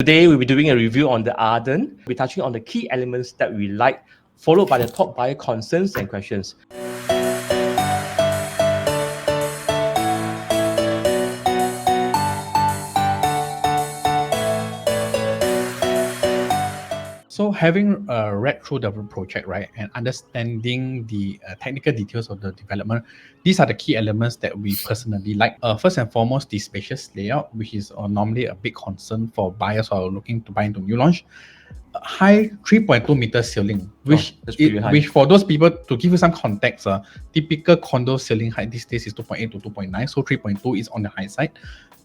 Today, we'll be doing a review on the Arden. We're touching on the key elements that we like, followed by the top buyer concerns and questions. So having read through the project, right, and understanding the technical details of the development, these are the key elements that we personally like. First and foremost, the spacious layout, which is normally a big concern for buyers who are looking to buy into new launch. High 3.2 meter ceiling, which for those people, to give you some context, typical condo ceiling height these days is 2.8 to 2.9, so 3.2 is on the high side.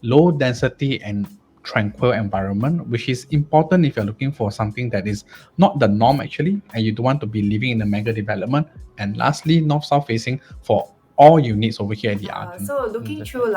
Low density and tranquil environment, which is important if you're looking for something that is not the norm actually, and you don't want to be living in a mega development. And lastly, north-south facing for all units over here at the Arden. So looking through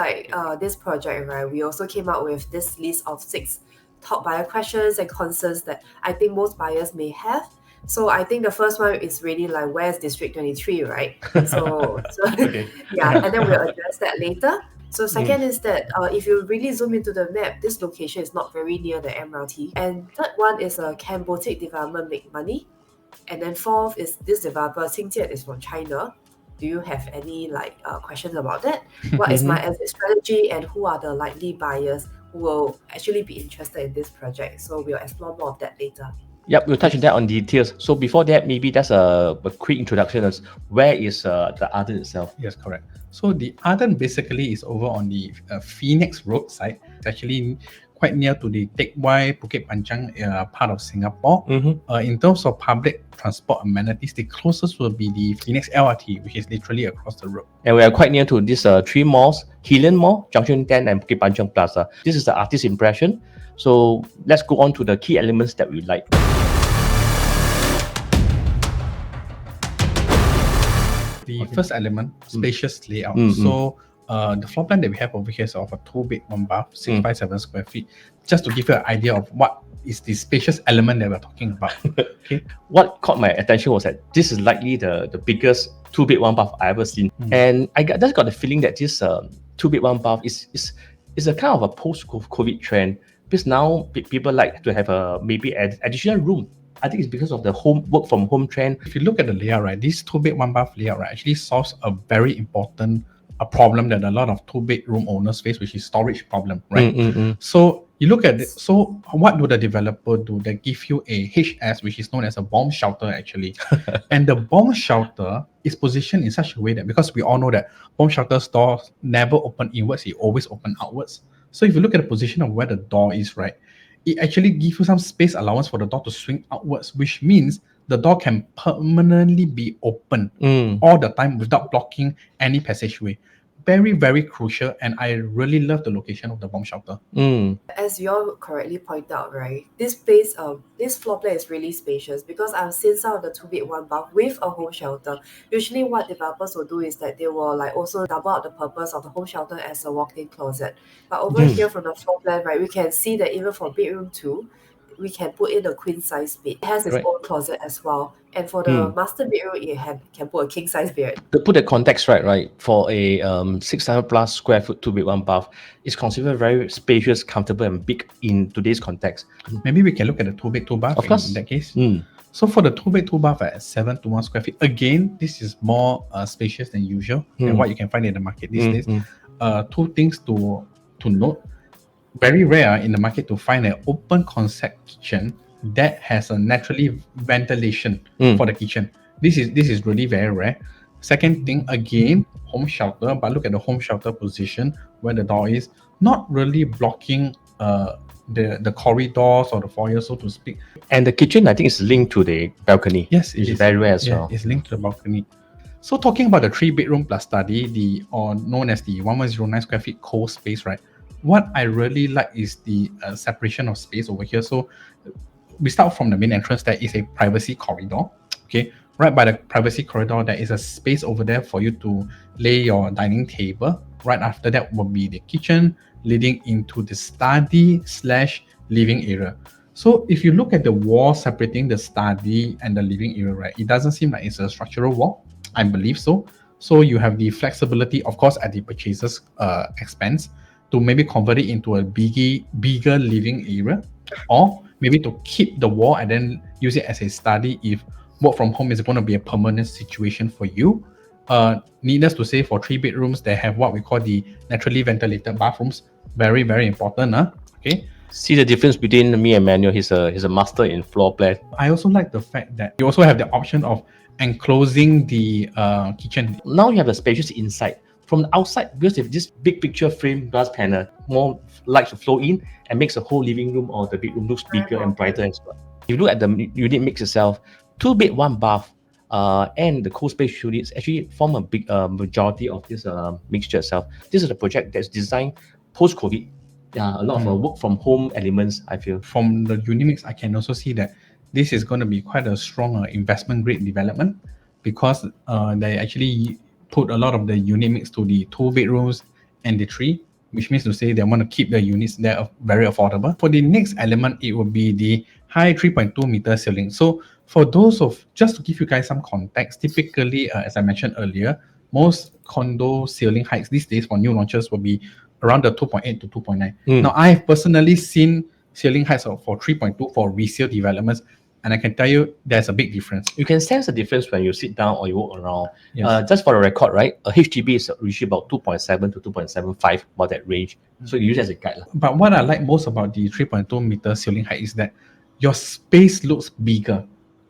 this project, right, we also came out with this list of 6 top buyer questions and concerns that I think most buyers may have. So I think the first one is really like, where's District 23, right? So okay. Yeah, and then we'll address that later. So second is that if you really zoom into the map, this location is not very near the MRT. And third one is can boutique development make money? And then fourth is this developer, Qingjian, is from China. Do you have any questions about that? What is my exit strategy, and who are the likely buyers who will actually be interested in this project? So we'll explore more of that later. Yep, we'll touch on that on details. So before that, maybe that's a quick introduction as where is the Arden itself? Yes, correct. So the Arden basically is over on the Phoenix Road side. It's actually quite near to the Teck Whye Bukit Panjang part of Singapore. In terms of public transport amenities, the closest will be the Phoenix LRT, which is literally across the road. And we are quite near to these 3 malls: Hillion Mall, Junction 10, and Bukit Panjang Plaza. This is the artist impression. So let's go on to the key elements that we like. The first element, spacious layout. So the floor plan that we have over here is of a 2-bed, 1-bath, 657 square feet. Just to give you an idea of what is the spacious element that we're talking about. Okay. What caught my attention was that this is likely the biggest 2-bed, 1-bath I ever seen. And I just got the feeling that this 2-bed, 1-bath is a kind of a post-COVID trend, because now people like to have maybe additional room. I think it's because of the work from home trend. If you look at the layout, right, this 2-bed, 1-bath layout, right, actually solves a very important problem that a lot of 2-bedroom owners face, which is storage problem, right? So you look at it. So what do the developer do? They give you a HS, which is known as a bomb shelter actually. And the bomb shelter is positioned in such a way that, because we all know that bomb shelter doors never open inwards, it always open outwards. So if you look at the position of where the door is, right, it actually gives you some space allowance for the door to swing outwards, which means the door can permanently be open all the time without blocking any passageway. Very, very crucial, and I really love the location of the bomb shelter. As you all correctly point out, right, this place, this floor plan is really spacious, because I've seen some of the 2-bed, 1-bath with a home shelter. Usually what developers will do is that they will also double out the purpose of the home shelter as a walk-in closet. But over here from the floor plan, right, we can see that even for bedroom 2, we can put in a queen size bed. It has its own closet as well. And for the master bedroom, it can put a king size bed. To put the context right, for a 600 plus square foot 2-bed, 1-bath, it's considered very spacious, comfortable, and big in today's context. Maybe we can look at the 2-bed, 2-bath in that case. So for the 2-bed, 2-bath at 721 square feet, again, this is more spacious than usual than what you can find in the market these days. 2 things to note. Very rare in the market to find an open concept kitchen that has a naturally ventilation for the kitchen. This is really very rare. Second thing, again, home shelter, but look at the home shelter position where the door is not really blocking the corridors or the foyer, so to speak. And the kitchen, I think, is linked to the balcony. Yes, it is very rare as well. It's linked to the balcony. So talking about the 3-bedroom plus study, or known as the 1109 square feet cold space, right? What I really like is the separation of space over here. So we start from the main entrance. There is a privacy corridor. Okay, right by the privacy corridor, there is a space over there for you to lay your dining table. Right after that will be the kitchen, leading into the study/living area. So if you look at the wall separating the study and the living area, right, it doesn't seem like it's a structural wall. I believe so. So you have the flexibility, of course, at the purchaser's expense. to maybe convert it into a bigger living area, or maybe to keep the wall and then use it as a study if work from home is going to be a permanent situation for you. Needless to say, for 3 bedrooms, they have what we call the naturally ventilated bathrooms. Very, very important. Okay. See the difference between me and Manuel. He's a master in floor plan. I also like the fact that you also have the option of enclosing the kitchen. Now you have a spacious inside. From the outside, because of this big picture frame glass panel, more light to flow in and makes the whole living room or the bedroom looks bigger and brighter as well. If you look at the unit mix itself, 2 bed, 1 bath, and the co-space units actually form a big majority of this mixture itself. This is a project that's designed post-COVID. A lot of work from home elements, I feel. From the unit mix, I can also see that this is going to be quite a strong investment grade development, because they actually put a lot of the unit mix to the 2 bedrooms and the 3, which means to say they want to keep the units there very affordable. For the next element, it will be the high 3.2 meter ceiling. So for those just to give you guys some context, typically, as I mentioned earlier, most condo ceiling heights these days for new launches will be around the 2.8 to 2.9. Now, I have personally seen ceiling heights for 3.2 for resale developments, and I can tell you there's a big difference. You can sense the difference when you sit down or you walk around. Yes. Just for the record, right? A HDB is usually about 2.7 to 2.75, about that range. So you use it as a guide. But what I like most about the 3.2 meter ceiling height is that your space looks bigger.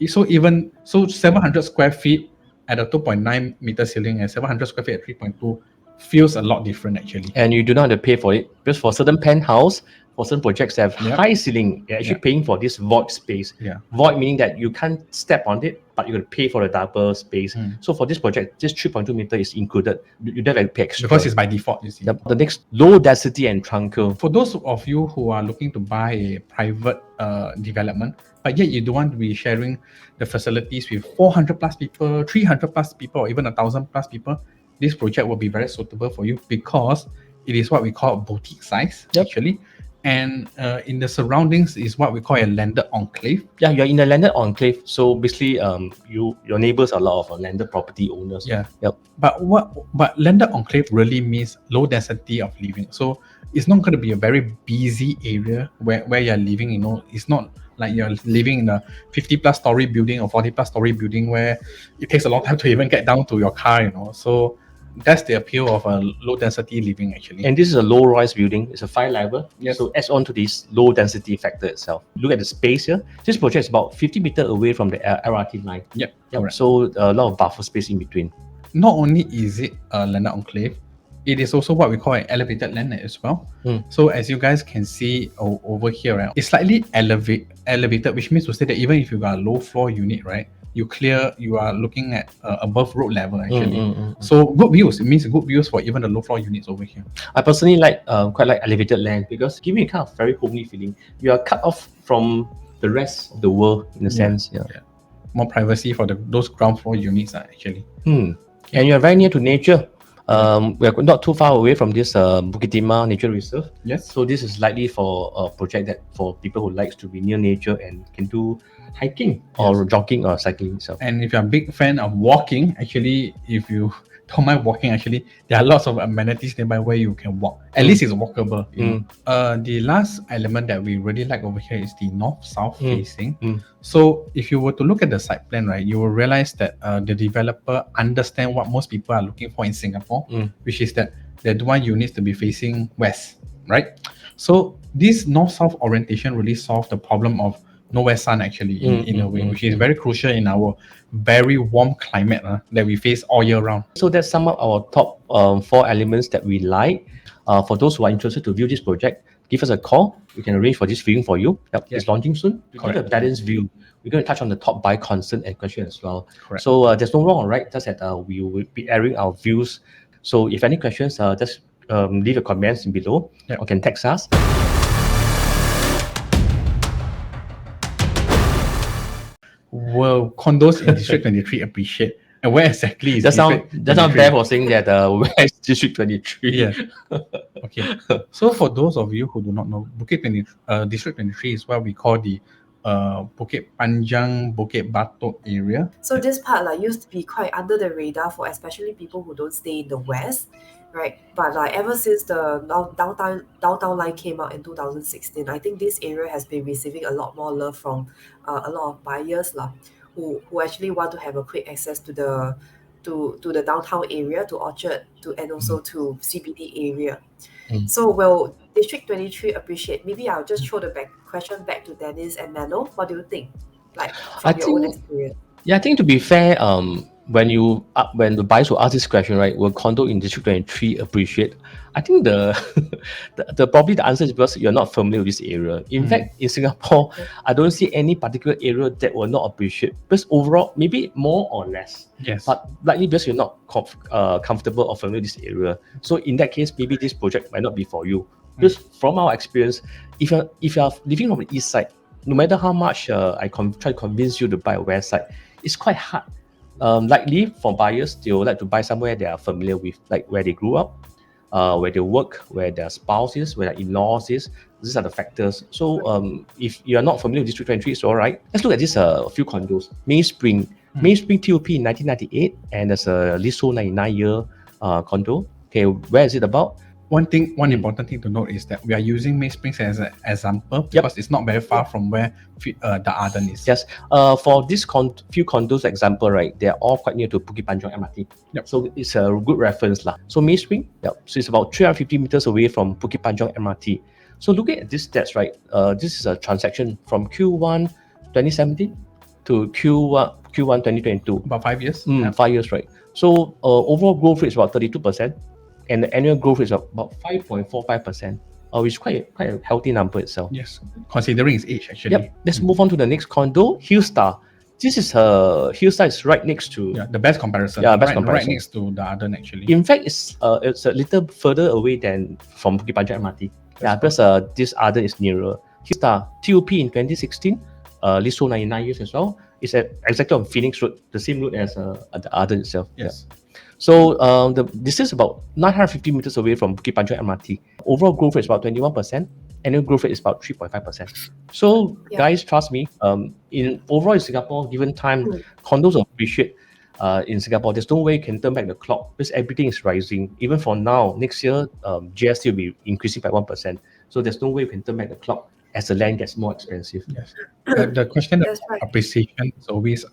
So 700 square feet at a 2.9 meter ceiling and 700 square feet at 3.2 feels a lot different actually. And you do not have to pay for it, because for certain penthouse, for certain projects that have high ceiling, you're actually paying for this void space. Void meaning that you can't step on it, but you're going to pay for the double space. So for this project, this 3.2 meter is included. You don't have to pay extra. Because it's by default, you see. The next, low density and truncal. For those of you who are looking to buy a private development, but yet you don't want to be sharing the facilities with 400 plus people, 300 plus people, or even 1,000 plus people, this project will be very suitable for you, because it is what we call boutique size actually. And in the surroundings is what we call a landed enclave. Yeah, you're in a landed enclave. So basically, your neighbors are a lot of landed property owners. But landed enclave really means low density of living. So it's not going to be a very busy area where you're living. It's not like you're living in a 50 plus story building or 40 plus story building where it takes a long time to even get down to your car. So that's the appeal of a low density living actually. And this is a low rise building. It's a 5 level. So adds on to this low density factor itself. Look at the space here. This project is about 50 meters away from the LRT line. So a lot of buffer space in between. Not only is it a landed enclave, it is also what we call an elevated landed as well. So as you guys can see over here, right, it's slightly elevated, which means to say that even if you got a low floor unit, right, you are looking at above road level actually. So good views. It means good views for even the low floor units over here. I personally quite like elevated land, because giving a kind of very homely feeling. You are cut off from the rest of the world in a sense. More privacy for those ground floor units actually. And you are very near to nature. We are not too far away from this Bukit Timah Nature Reserve. So this is likely for a project that for people who likes to be near nature and can do hiking or jogging or cycling itself. And if you're a big fan of walking, actually, if you don't mind walking, actually, there are lots of amenities nearby where you can walk. At least it's walkable. The last element that we really like over here is the north-south facing. So if you were to look at the site plan, right, you will realize that the developer understand what most people are looking for in Singapore, which is that they want units to be facing west, right? So this north-south orientation really solves the problem of nowhere sun actually in a way, which is very crucial in our very warm climate that we face all year round. So that's some of our top 4 elements that we like. For those who are interested to view this project, give us a call. We can arrange for this viewing for you. It's launching soon. To give a balanced view, we're going to touch on the top buy concern and question as well. So there's no wrong or right, just that we will be airing our views. So if any questions, just leave your comments below or can text us. Well, condos in District 23 appreciate. And where exactly is That's not bad for saying that where is District 23? Okay. So for those of you who do not know, District 23 is what we call the Bukit Panjang, Bukit Batok area. So this part used to be quite under the radar for especially people who don't stay in the west, right? But like ever since the downtown line came out in 2016, I think this area has been receiving a lot more love from a lot of buyers lah, who actually want to have a quick access to the downtown area, to Orchard, and also to CBD area. So will District 23 appreciate? Maybe I'll just throw the question back to Dennis and Mano. What do you think? Like from your own experience. Yeah, I think to be fair, when the buyers will ask this question, right, will condo in District 23 appreciate? I think the probably the answer is because you're not familiar with this area. In fact, in Singapore, I don't see any particular area that will not appreciate. Because overall, maybe more or less. Yes. But likely because you're not comfortable or familiar with this area. So in that case, maybe this project might not be for you. Because from our experience, if you're living on the east side, no matter how much I try to convince you to buy a west side, it's quite hard. Likely for buyers, they will like to buy somewhere they are familiar with, like where they grew up, where they work, where their spouse is, where their in-laws is. These are the factors. So if you are not familiar with District 23, it's all right. Let's look at this few condos. Mainspring TOP in 1998, and there's a leasehold 99-year condo. Okay, where is it about? One important thing to note is that we are using Mainspring as an example because it's not very far from where the Arden is. Yes. For this few condos example, right, they're all quite near to Bukit Panjang MRT. So it's a good reference lah. So Mainspring, so it's about 350 meters away from Bukit Panjang MRT. So looking at this stats, right, this is a transaction from Q1 2017 to Q1 2022. About 5 years. 5 years, right. So overall growth rate is about 32%. And the annual growth is about 5.45%, which is quite a healthy number itself. Yes, considering its age actually. Yep. Let's move on to the next condo, Hillstar. This is Hillstar is right next to the best comparison. Yeah, right next to the Arden actually. In fact, it's a little further away than from Bukit Panjang MRT. Because this Arden is nearer. Hillstar TOP in 2016, leasehold 99 years as well. It's exactly on Phoenix Road, the same road as the Arden itself. Yes. So the distance is about 950 meters away from Bukit Panjang MRT. Overall growth rate is about 21%. Annual growth rate is about 3.5%. So guys, trust me. In Singapore, given time, condos will appreciate. In Singapore, there's no way you can turn back the clock because everything is rising. Even for now, next year, GST will be increasing by 1%. So there's no way you can turn back the clock as the land gets more expensive. Yes. The question of appreciation is always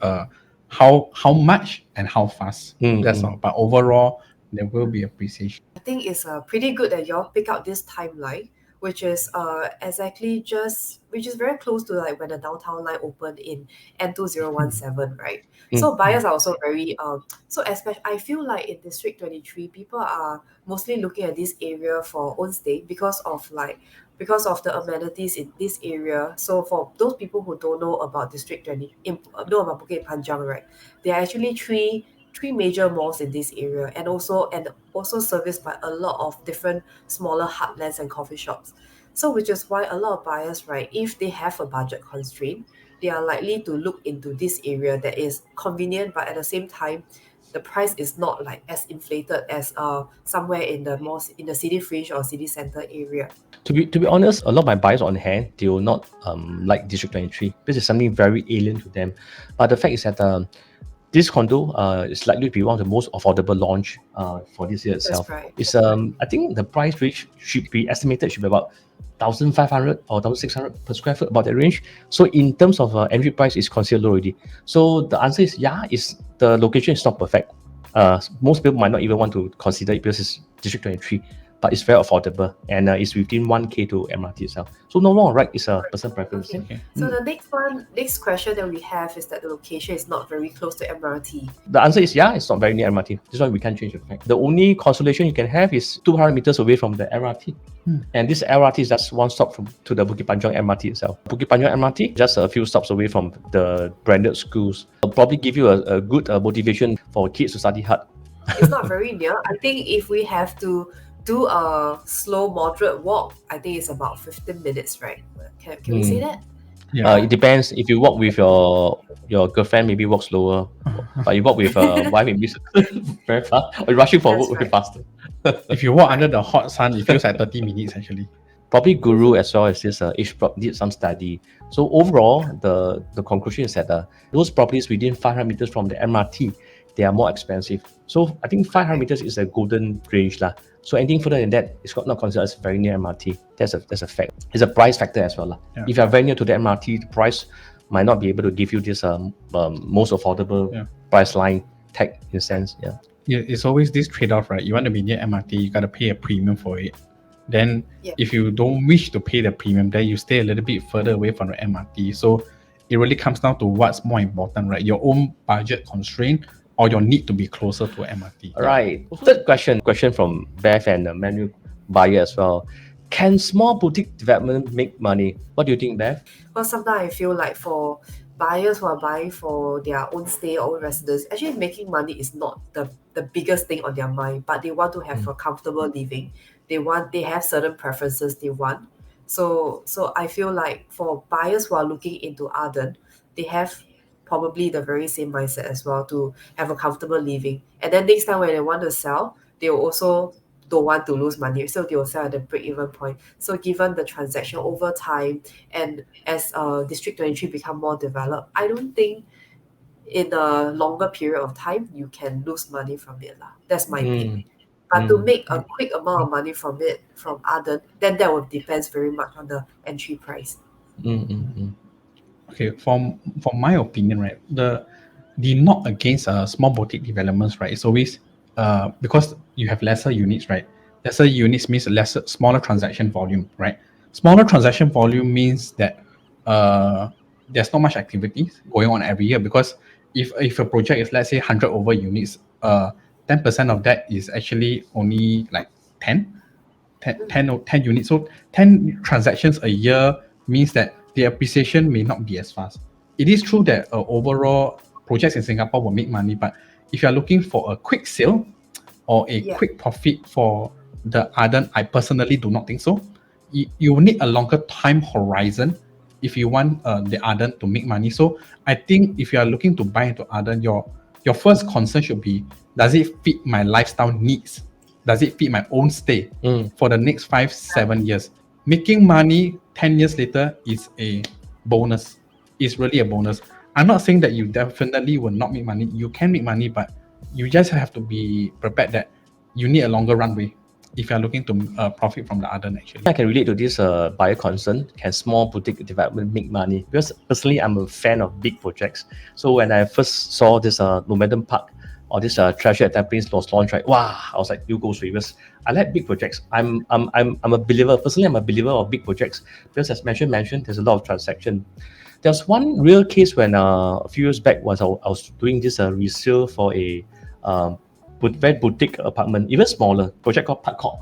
how much and how fast. That's all. But overall, there will be appreciation. I think it's pretty good that y'all pick out this timeline, which is which is very close to like when the downtown line opened in N2017, right? So buyers are also very so especially I feel like in District 23, people are mostly looking at this area for own stay because of the amenities in this area. So for those people who don't know about District 20, know about Bukit Panjang, right? There are actually three major malls in this area, and also serviced by a lot of different smaller heartlands and coffee shops. So which is why a lot of buyers, right, if they have a budget constraint, they are likely to look into this area that is convenient, but at the same time, the price is not like as inflated as somewhere in the city fringe or city center area. To be honest, a lot of my buyers on hand, they will not like District 23 because it's something very alien to them. But the fact is that this condo is likely to be one of the most affordable launch for this year itself. That's right. It's I think the price range should be about 1,500 or 1,600 per square foot, about that range. So in terms of entry price, it's considered low already. So the answer is the location is not perfect. Most people might not even want to consider it because it's District 23. But it's very affordable, and it's within 1K to MRT itself. So no wrong, right? It's a personal preference. Okay. So the next question that we have is that the location is not very close to MRT. The answer is it's not very near MRT. This one we can't change the fact. The only consolation you can have is 200 meters away from the LRT. And this LRT is just one stop to the Bukit Panjang MRT itself. Bukit Panjang MRT, just a few stops away from the branded schools. It'll probably give you a good motivation for kids to study hard. It's not very near. I think if we have to do a slow, moderate walk, I think it's about 15 minutes, right? Can we say that? Yeah. It depends. If you walk with your girlfriend, maybe walk slower. But you walk with a wife, maybe very fast. Or you're rushing for work, very faster. If you walk under the hot sun, it feels like 30 minutes actually. Probably Guru as well as this H-Prop did some study. So overall, the conclusion is that those properties within 500 meters from the MRT, they are more expensive. So I think 500 meters is a golden range lah. So anything further than that is not considered as very near MRT. That's a fact. It's a price factor as well. Yeah. If you are very near to the MRT, the price might not be able to give you this most affordable price line tag in a sense. Yeah. It's always this trade-off, right? You want to be near MRT, you got to pay a premium for it. Then if you don't wish to pay the premium, then you stay a little bit further away from the MRT. So it really comes down to what's more important, right? Your own budget constraint or your need to be closer to MRT. Right. Third question from Beth and the menu buyer as well. Can small boutique development make money? What do you think, Beth? Well, sometimes I feel like for buyers who are buying for their own stay or own residence, actually making money is not the biggest thing on their mind, but they want to have a comfortable living. They have certain preferences they want. So I feel like for buyers who are looking into Arden, they have probably the very same mindset as well, to have a comfortable living. And then next time when they want to sell, they will also don't want to lose money, so they will sell at the break-even point. So given the transaction over time, and as District 23 become more developed, I don't think in a longer period of time you can lose money from it. That's my opinion. But to make a quick amount of money from it, from Arden, then that will depends very much on the entry price. Okay, from my opinion, right, the knock against small boutique developments, right, it's always because you have lesser units, right? Lesser units means smaller transaction volume, right? Smaller transaction volume means that there's not much activity going on every year, because if a project is, let's say, 100 over units, 10% of that is actually only like 10 units. So 10 transactions a year means that the appreciation may not be as fast. It is true that overall projects in Singapore will make money, but if you're looking for a quick sale or a quick profit for the Arden, I personally do not think so. You will need a longer time horizon if you want the Arden to make money. So I think if you are looking to buy into Arden, your first concern should be, does it fit my lifestyle needs? Does it fit my own stay for the next 5-7 years? Making money 10 years later is a bonus. It's really a bonus. I'm not saying that you definitely will not make money. You can make money, but you just have to be prepared that you need a longer runway if you're looking to profit from the Arden, actually. I can relate to this buyer concern. Can small boutique development make money? Because personally, I'm a fan of big projects. So when I first saw this Momentum Park or this Treasure at Tampines was launched, right? Wow, I was like, you go Sweepers. I like big projects. I'm a believer. Personally, I'm a believer of big projects because, as mentioned, there's a lot of transaction. There's one real case when a few years back I was doing this resale for a very boutique apartment, even smaller project called Park Court,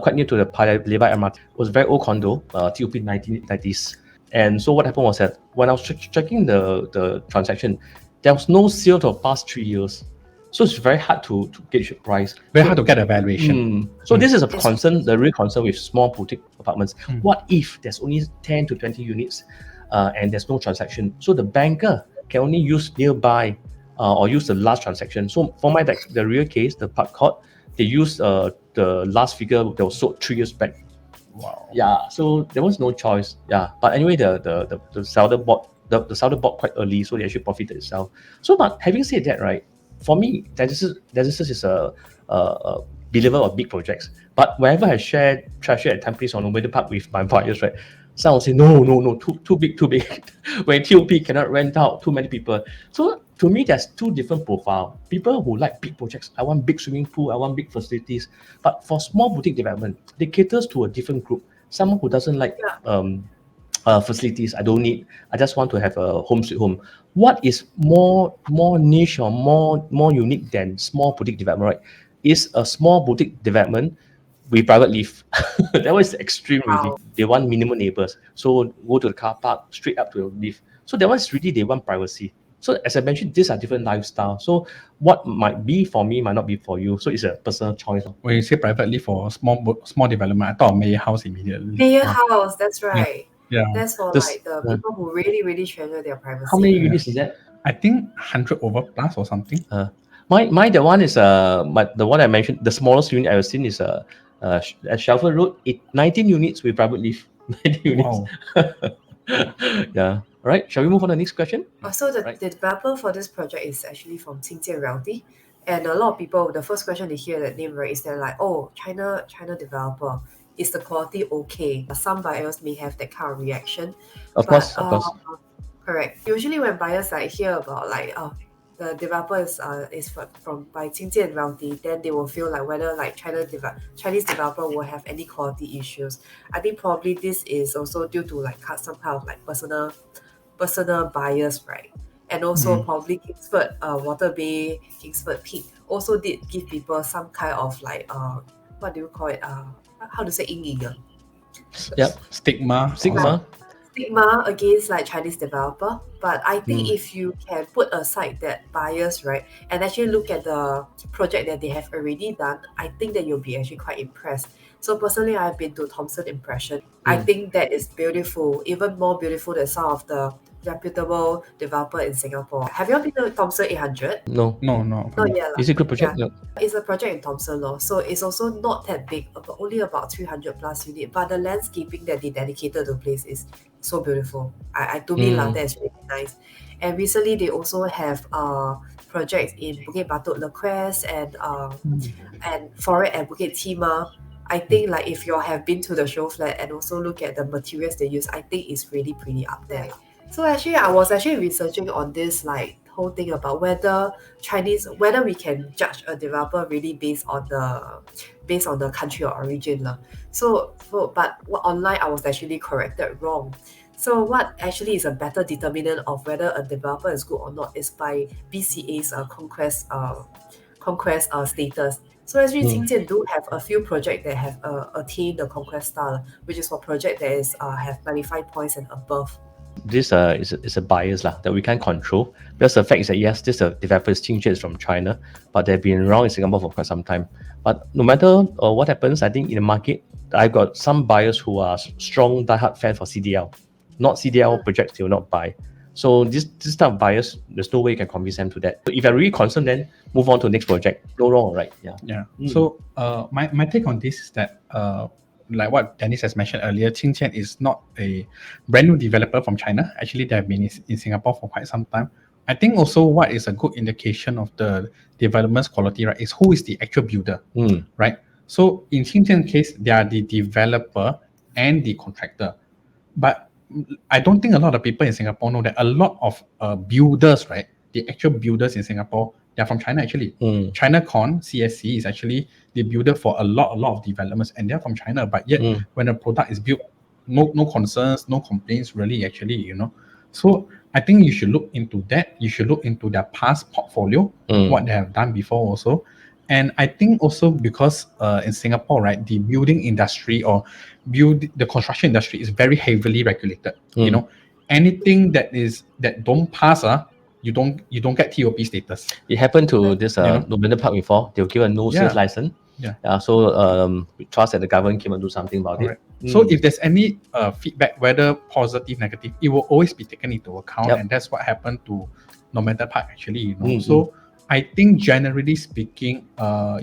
quite near to the Levi MRT. It was a very old condo, TOP 1990s. And so what happened was that when I was checking the transaction, there was no sale for the past 3 years. So it's very hard to gauge the price. Very hard to get a valuation. So this is a concern, the real concern with small boutique apartments. What if there's only 10 to 20 units and there's no transaction? So the banker can only use nearby or use the last transaction. So for the real case, the Park Court, they used the last figure that was sold 3 years back. Wow. Yeah, so there was no choice. Yeah, but anyway, the seller bought quite early, so they actually profited itself. So, but having said that, right, for me, Genesis is a believer of big projects. But whenever I share Treasure at Tampines or Momentum Park with my buyers, right, some will say, no, too big. When TOP cannot rent out too many people. So to me, there's two different profiles. People who like big projects, I want big swimming pool, I want big facilities. But for small boutique development, they caters to a different group. Someone who doesn't like facilities, I don't need. I just want to have a home sweet home. What is more niche or more unique than small boutique development, right? Is a small boutique development with private lift. That was extreme, really. They want minimum neighbors. So go to the car park, straight up to the lift. So that was really, they want privacy. So as I mentioned, these are different lifestyles. So what might be for me might not be for you. So it's a personal choice. When you say privately for small development, I thought Mayor House immediately. Mayor House, that's right. Yeah. That's for like the people who really, really treasure their privacy. How many units is that? I think 100 over plus or something. My the one is the one I mentioned, the smallest unit I've seen is at Shelford Road, 19 units with private lift. 19 units. Wow. Yeah. All right. Shall we move on to the next question? So the developer for this project is actually from Qingjian Realty. And a lot of people, the first question they hear that name, right, is they're like, oh, China developer, is the quality okay? Some buyers may have that kind of reaction. Of But course, of course. correct. Usually when buyers like hear about like the developer is from by Qingjian Realty, then they will feel like whether like Chinese developer will have any quality issues. I think probably this is also due to like some kind of like personal bias, right? And also probably Kingsford, Water Bay, Kingsford Peak also did give people some kind of like what do you call it? How to say 阴影啊? Yep. Stigma. Stigma against like Chinese developer. But I think if you can put aside that bias, right, and actually look at the project that they have already done, I think that you'll be actually quite impressed. So personally, I've been to Thomson Impression. I think that is beautiful, even more beautiful than some of the reputable developer in Singapore. Have you all been to Thomson 800? No. Not yet. Is it a good project? Yeah. No. It's a project in Thomson Law, so it's also not that big, only about 300 plus unit. But the landscaping that they dedicated to the place is so beautiful. To me, that is really nice. And recently, they also have projects in Bukit Batok Le Quest and Foreign and Bukit Timah. I think like if you all have been to the show flat and also look at the materials they use, I think it's really pretty up there. So actually, I was actually researching on this like whole thing about whether we can judge a developer really based on the country or origin. But online I was actually corrected wrong. So what actually is a better determinant of whether a developer is good or not is by BCA's conquest status. So actually, Qingjian do have a few projects that have attained the conquest star, which is for project that is have 95 points and above. This is a bias that we can't control. Because the fact is that yes, this developer is Qingjian from China, but they've been around in Singapore for quite some time. But no matter what happens, I think in the market, I've got some buyers who are strong diehard fans for CDL. Not CDL projects they will not buy. So this type of buyers, there's no way you can convince them to that. So if you're really concerned, then move on to the next project. No wrong, right? Yeah. So my take on this is that like what Dennis has mentioned earlier, Qingjian is not a brand new developer from China. Actually, they have been in Singapore for quite some time. I think also what is a good indication of the development's quality, right, is who is the actual builder, right? So in Qingjian's case, they are the developer and the contractor. But I don't think a lot of people in Singapore know that a lot of builders, right, the actual builders in Singapore, they're from China actually. ChinaCon, CSC is actually the builder for a lot of developments, and they're from China. But yet, when a product is built, no concerns, no complaints really actually, So I think you should look into that. You should look into their past portfolio, what they have done before also. And I think also because in Singapore, right, the building industry or the construction industry is very heavily regulated. Anything that don't pass, you don't get TOP status. It happened to this Novena Park before. They'll give a no sales license. So we trust that the government came and do something about it. So if there's any feedback, whether positive, negative, it will always be taken into account, and that's what happened to Novena Park actually. So I think generally speaking,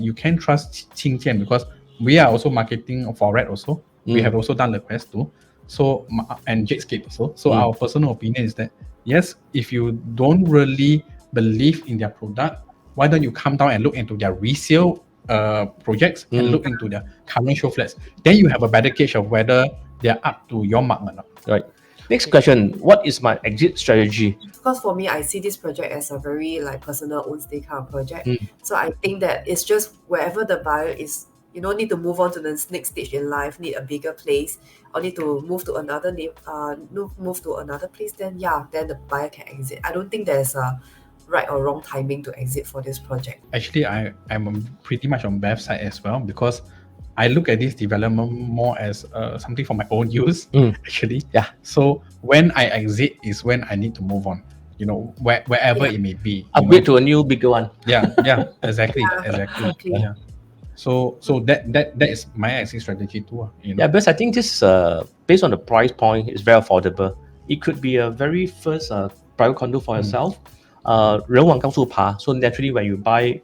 you can trust Qingjian because we are also marketing for Red also. We have also done the quest too. So and Jadescape also. So our personal opinion is that yes, if you don't really believe in their product, why don't you come down and look into their resale projects and look into their current show flats? Then you have a better gauge of whether they're up to your mark or not. Right. Next question, what is my exit strategy? Because for me, I see this project as a very like personal own stay kind of project. So I think that it's just wherever the buyer is, need to move on to the next stage in life, need a bigger place, or need to move to another place, then the buyer can exit. I don't think there's a right or wrong timing to exit for this project. Actually, I'm pretty much on Bev's side as well because I look at this development more as something for my own use, actually. Yeah. So when I exit is when I need to move on, wherever it may be. Upgrade to a new, bigger one. Yeah, exactly. Yeah. So that is my exit strategy too. Yeah, because I think this based on the price point, is very affordable. It could be a very first private condo for yourself. 人往高处爬, so naturally when you buy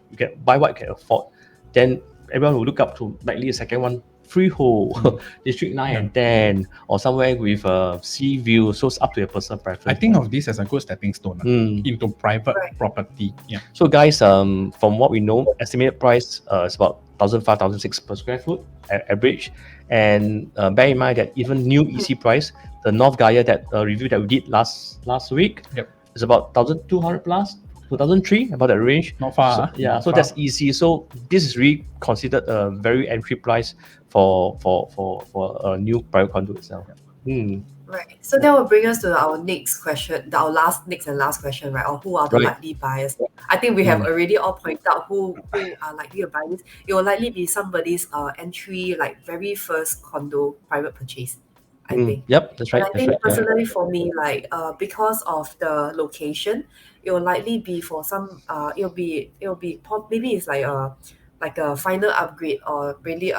what you can afford, then everyone will look up to likely a second one freehold, District 9 and 10, or somewhere with a sea view. So it's up to your personal preference. I think of this as a good stepping stone into private property. Yeah. So guys, from what we know, estimated price is about 1,500, 1,600 per square foot average. And bear in mind that even new EC price, the North Gaia that review that we did last week, is about 1,200 plus, 2,003, about that range. Not far. So that's easy. So this is really considered a very entry price for a new private condo itself. Right. So that will bring us to our next question, our next and last question, right? Or who are the likely buyers? I think we have already all pointed out who are likely to buy this. It will likely be somebody's entry, like very first condo private purchase. I think. Yep, that's right. And I think personally for me, like because of the location, it will likely be for some it'll be maybe it's like a final upgrade, or really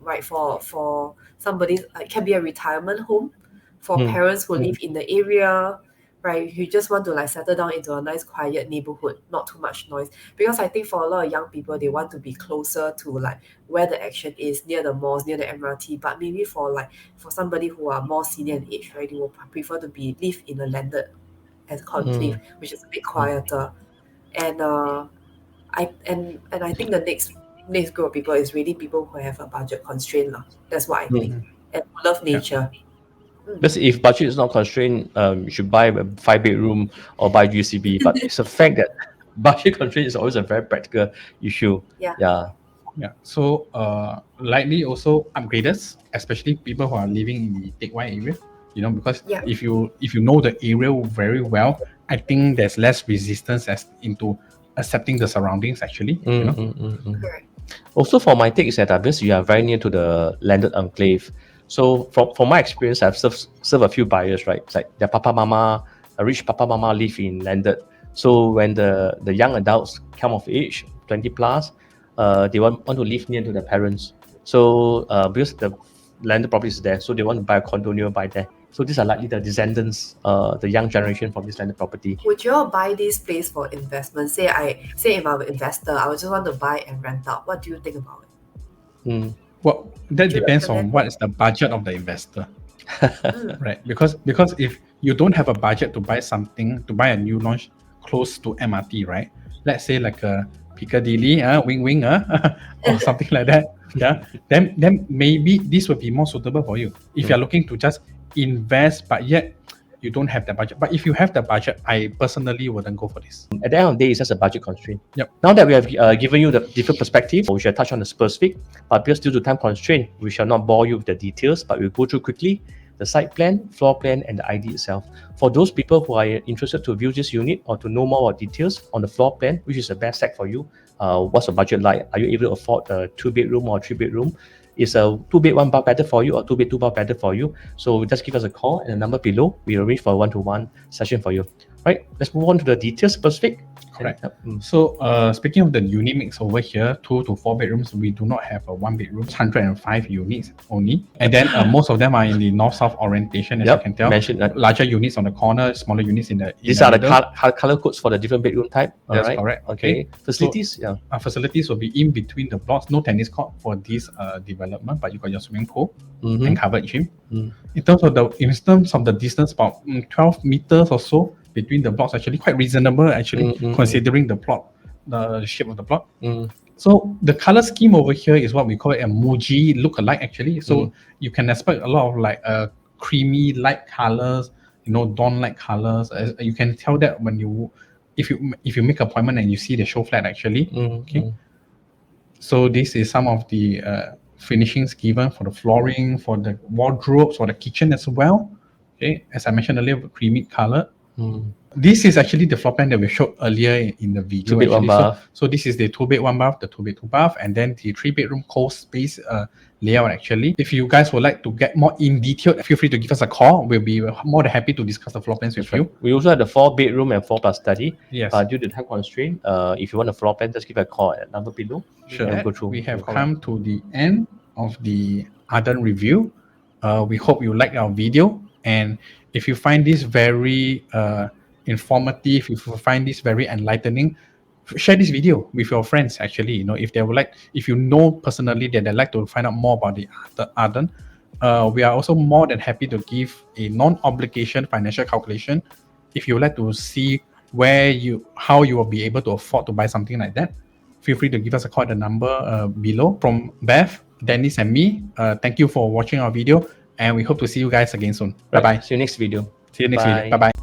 right for somebody, it can be a retirement home for parents who live in the area, right? Who just want to like settle down into a nice quiet neighborhood, not too much noise. Because I think for a lot of young people, they want to be closer to like where the action is, near the malls, near the MRT. But maybe for somebody who are more senior in age, right, they will prefer to live in a landed enclave, which is a bit quieter. And I think the next group of people is really people who have a budget constraint. That's what I think. And who love nature. Because if budget is not constrained, you should buy a 5-bedroom or buy GCB. But it's a fact that budget constraint is always a very practical issue. Yeah. So likely also upgraders, especially people who are living in the Teck Whye area. Because if you know the area very well, I think there's less resistance into accepting the surroundings actually. Correct. Also, for my take is that because you are very near to the landed enclave. So from my experience, I've served a few buyers, right? It's like their rich papa mama live in landed. So when the young adults come of age, 20 plus, they want to live near to their parents. So because the landed property is there, so they want to buy a condo nearby there. So these are likely the descendants, the young generation from this landed property. Would you all buy this place for investment? Say if I'm an investor, I would just want to buy and rent out. What do you think about it? Well, that depends on what is the budget of the investor, right? Because if you don't have a budget to buy a new launch close to MRT, right? Let's say like a Piccadilly, wing, or something like that. Yeah, then maybe this would be more suitable for you if you're looking to just invest, but yet you don't have the budget. But if you have the budget, I personally wouldn't go for this. At the end of the day, it's just a budget constraint. Yep. Now that we have given you the different perspectives, we shall touch on the specific, but because due to time constraint, we shall not bore you with the details, but we'll go through quickly the site plan, floor plan, and the ID itself. For those people who are interested to view this unit or to know more about details on the floor plan, which is the best set for you, what's the budget like? Are you able to afford a 2-bedroom or 3-bedroom? Is a 2-bed 1-bath better for you, or 2-bed 2-bath better for you? So just give us a call and the number below. We arrange for a 1-to-1 session for you. Right, let's move on to the details specific. Correct. So speaking of the unit mix over here, 2 to 4 bedrooms, we do not have a 1-bedroom, 105 units only. And then most of them are in the north-south orientation, as you can tell. Larger units on the corner, smaller units in the These are the color codes for the different bedroom type. That's correct. Okay. Facilities, facilities will be in between the blocks. No tennis court for this development, but you got your swimming pool and covered gym. In terms of the distance, about 12 meters or so between the blocks, actually quite reasonable considering the shape of the block. So the color scheme over here is what we call a Muji look-alike actually. So you can expect a lot of like creamy light colors, dawn-like colors. You can tell that when if you make an appointment and you see the show flat actually. So this is some of the finishings given for the flooring, for the wardrobes, for the kitchen as well. Okay, as I mentioned earlier, creamy color. This is actually the floor plan that we showed earlier in the video. 2-bed 1-bath. So this is the 2-bed 1-bath, the 2-bed 2-bath, and then the 3-bedroom co-space layout actually. If you guys would like to get more in detail, feel free to give us a call. We'll be more than happy to discuss the floor plans with you. We also have the 4-bedroom and 4+ study. Yes. Due to time constraint, if you want a floor plan, just give a call at number below. Sure. And go through. We have come to the end of the Arden review. We hope you like our video, and if you find this very informative, if you find this very enlightening, share this video with your friends. Actually, if they would like, if you know personally that they'd like to find out more about the Arden, we are also more than happy to give a non-obligation financial calculation. If you would like to see how you will be able to afford to buy something like that, feel free to give us a call at the number below. From Bev, Dennis, and me, thank you for watching our video, and we hope to see you guys again soon. Bye bye. See you next video. See you next video. Bye bye.